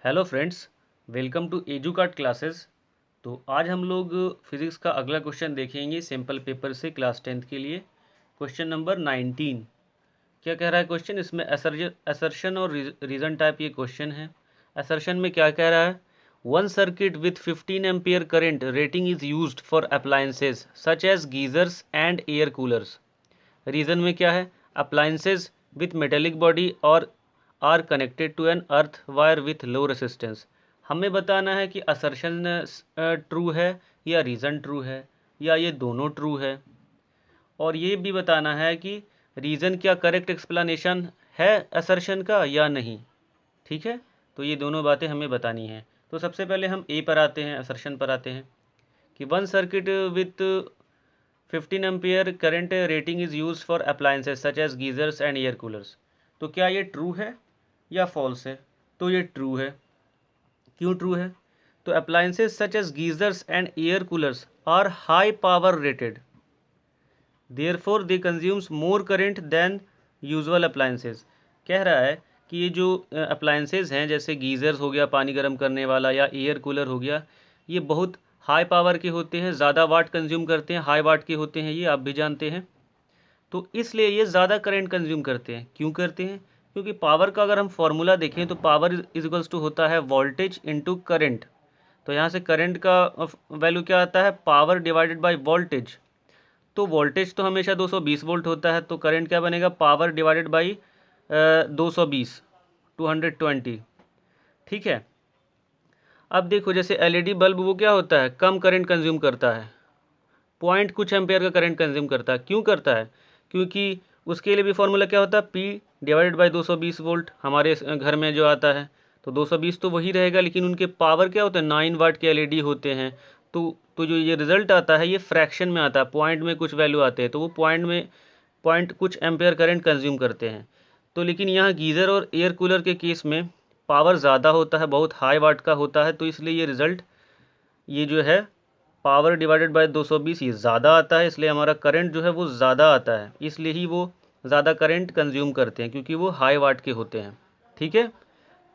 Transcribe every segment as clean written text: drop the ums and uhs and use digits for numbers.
Hello friends, welcome to Educart classes. तो आज हम लोग फिज़िक्स का अगला क्वेश्चन देखेंगे सिंपल पेपर से क्लास 10th के लिए। Question number 19। क्या कह रहा है क्वेश्चन? इसमें असर्शन और रीज़न टाइप ये क्वेश्चन है। असर्शन में क्या कह रहा है? One circuit with 15 ampere current rating is used for appliances such as geysers and air coolers. Reason में क्या है? अप्लायंसेज विथ मेटेलिक बॉडी और are connected to an earth wire with low resistance. हमें बताना है कि असर्शन ट्रू है या रीज़न ट्रू है या ये दोनों ट्रू है, और ये भी बताना है कि रीज़न क्या करेक्ट एक्सप्लेनेशन है असर्शन का या नहीं। ठीक है, तो ये दोनों बातें हमें बतानी हैं। तो सबसे पहले हम ए पर आते हैं, असर्शन पर आते हैं कि one circuit with 15 ampere current rating is use for appliances such as geysers and air coolers. तो क्या ये ट्रू है या फॉल्स है? तो ये ट्रू है। क्यों ट्रू है? तो appliances such as geysers and air coolers are high power rated, therefore they consumes more current than usual appliances. कह रहा है कि ये जो अप्लायंसेज हैं, जैसे गीज़र्स हो गया पानी गर्म करने वाला, या एयर कूलर हो गया, ये बहुत हाई पावर के होते हैं, ज़्यादा वाट कंज्यूम करते हैं, हाई वाट के होते हैं, ये आप भी जानते हैं। तो इसलिए ये ज़्यादा करंट कंज्यूम करते हैं। क्यों करते हैं? क्योंकि पावर का अगर हम फॉर्मूला देखें तो पावर इज इक्वल्स टू होता है वोल्टेज इनटू करंट। तो यहाँ से करंट का वैल्यू क्या आता है? Power divided by voltage. तो वोल्टेज तो हमेशा 220 वोल्ट होता है, तो करंट क्या बनेगा? Power divided by 220, 220। ठीक है। अब देखो, जैसे एलईडी बल्ब, वो क्या होता है? कम करंट कंज्यूम करता है, पॉइंट कुछ एम्पेयर का करंट कंज्यूम करता है। क्यों करता है? क्योंकि उसके लिए भी फॉर्मूला क्या होता है? पी डिवाइडेड बाई 220 वोल्ट हमारे घर में जो आता है। तो 220 तो वही रहेगा, लेकिन उनके पावर क्या होते हैं? 9 वाट के एलईडी होते हैं। तो जो ये रिज़ल्ट आता है ये फ्रैक्शन में आता है, पॉइंट में कुछ वैल्यू आते हैं, तो वो पॉइंट कुछ एम्पेयर करंट कंज्यूम करते हैं। तो लेकिन यहाँ गीज़र और एयर कूलर के केस में पावर ज़्यादा होता है, बहुत हाई वाट का होता है, तो इसलिए ये रिज़ल्ट, ये जो है पावर डिवाइडेड बाय 220, ये ज़्यादा आता है, इसलिए हमारा करंट जो है वो ज़्यादा आता है। इसलिए ही वो ज़्यादा करंट कंज्यूम करते हैं, क्योंकि वो हाई वाट के होते हैं। ठीक है,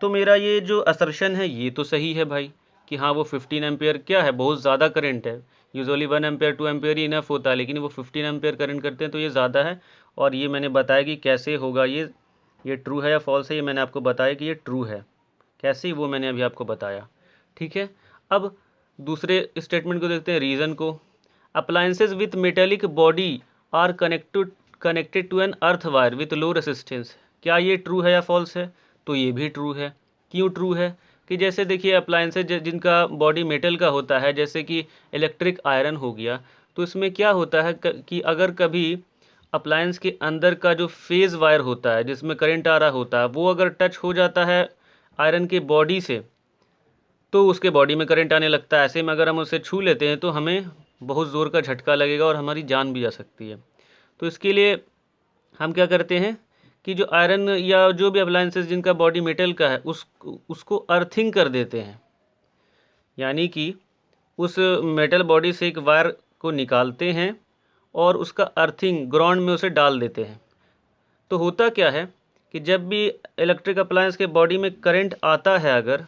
तो मेरा ये जो असर्शन है ये तो सही है भाई, कि हाँ वो 15 एम्पेयर क्या है? बहुत ज़्यादा करंट है। यूजुअली 1 एम्पेयर 2 एम्पेयर ही इनफ होता है, लेकिन वो 15 एम्पेयर करंट करते हैं, तो ये ज़्यादा है। और ये मैंने बताया कि कैसे होगा ये ट्रू है या फॉल्स है, ये मैंने आपको बताया कि ये ट्रू है। कैसे, वो मैंने अभी आपको बताया। ठीक है, अब दूसरे स्टेटमेंट को देखते हैं, रीज़न को। Appliances with metallic body are connected to an earth wire with low resistance. क्या ये ट्रू है या फॉल्स है? तो ये भी ट्रू है। क्यों ट्रू है? कि जैसे देखिए, अप्लायंसेज जिनका बॉडी मेटल का होता है, जैसे कि इलेक्ट्रिक आयरन हो गया, तो इसमें क्या होता है कि अगर कभी अप्लायंस के अंदर का जो फेज़ वायर होता है, जिसमें करंट आ रहा होता है, वो अगर टच हो जाता है आयरन के बॉडी से, तो उसके बॉडी में करंट आने लगता है। ऐसे में अगर हम उसे छू लेते हैं तो हमें बहुत ज़ोर का झटका लगेगा और हमारी जान भी जा सकती है। तो इसके लिए हम क्या करते हैं कि जो आयरन या जो भी अप्लायंसेस जिनका बॉडी मेटल का है, उसको अर्थिंग कर देते हैं। यानी कि उस मेटल बॉडी से एक वायर को निकालते हैं और उसका अर्थिंग ग्राउंड में उसे डाल देते हैं। तो होता क्या है कि जब भी इलेक्ट्रिक अप्लायंस के बॉडी में करंट आता है अगर,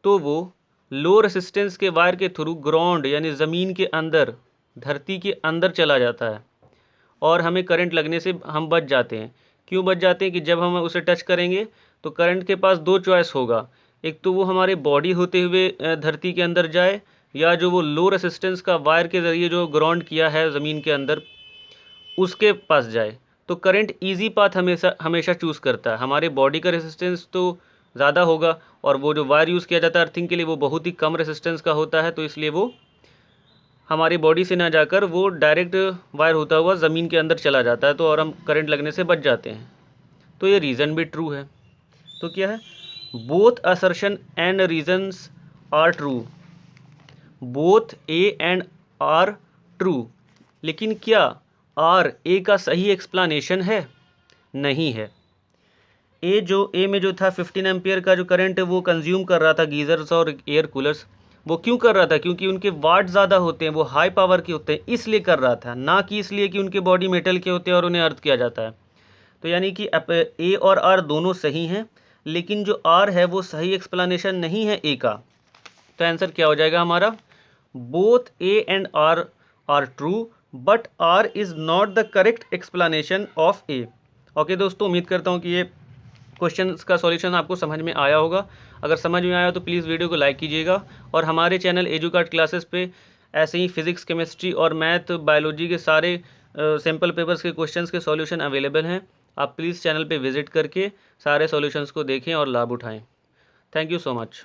तो वो लो रेसिस्टेंस के वायर के थ्रू ग्राउंड यानी ज़मीन के अंदर, धरती के अंदर चला जाता है, और हमें करंट लगने से हम बच जाते हैं। क्यों बच जाते हैं? कि जब हम उसे टच करेंगे तो करंट के पास दो चॉइस होगा। एक तो वो हमारे बॉडी होते हुए धरती के अंदर जाए, या जो वो लो रेसिस्टेंस का वायर के ज़रिए जो ग्राउंड किया है ज़मीन के अंदर, उसके पास जाए। तो करंट इजी पाथ हमेशा हमेशा चूज़ करता है। हमारे बॉडी का रेसिस्टेंस तो ज़्यादा होगा, और वो जो वायर यूज़ किया जाता है अर्थिंग के लिए, वो बहुत ही कम रेसिस्टेंस का होता है, तो इसलिए वो हमारी बॉडी से ना जाकर वो डायरेक्ट वायर होता हुआ ज़मीन के अंदर चला जाता है, तो और हम करंट लगने से बच जाते हैं। तो ये रीज़न भी ट्रू है। तो क्या है? Both assertion and reasons are true, both A and R true. लेकिन क्या आर ए का सही एक्सप्लेनेशन है? नहीं है। ए में जो था 15 एम्पियर का जो करंट है वो कंज्यूम कर रहा था गीज़र्स और एयर कूलर्स। वो क्यों कर रहा था? क्योंकि उनके वाट ज़्यादा होते हैं, वो हाई पावर के होते हैं, इसलिए कर रहा था, ना कि इसलिए कि उनके बॉडी मेटल के होते हैं और उन्हें अर्थ किया जाता है। तो यानी कि ए और आर दोनों सही हैं, लेकिन जो आर है वो सही एक्सप्लेनेशन नहीं है ए का। तो आंसर क्या हो जाएगा हमारा, both A and R are true but R is not the correct explanation of A. Okay दोस्तों, उम्मीद करता हूँ कि ये क्वेश्चन का सॉल्यूशन आपको समझ में आया होगा। अगर समझ में आया तो प्लीज़ वीडियो को लाइक कीजिएगा और हमारे चैनल एजुकार्ट क्लासेस पे ऐसे ही फिजिक्स, केमिस्ट्री और मैथ, बायोलॉजी के सारे सैम्पल पेपर्स के क्वेश्चंस के सॉल्यूशन अवेलेबल हैं। आप प्लीज़ चैनल पे विजिट करके सारे सॉल्यूशंस को देखें और लाभ उठाएं। Thank you so much.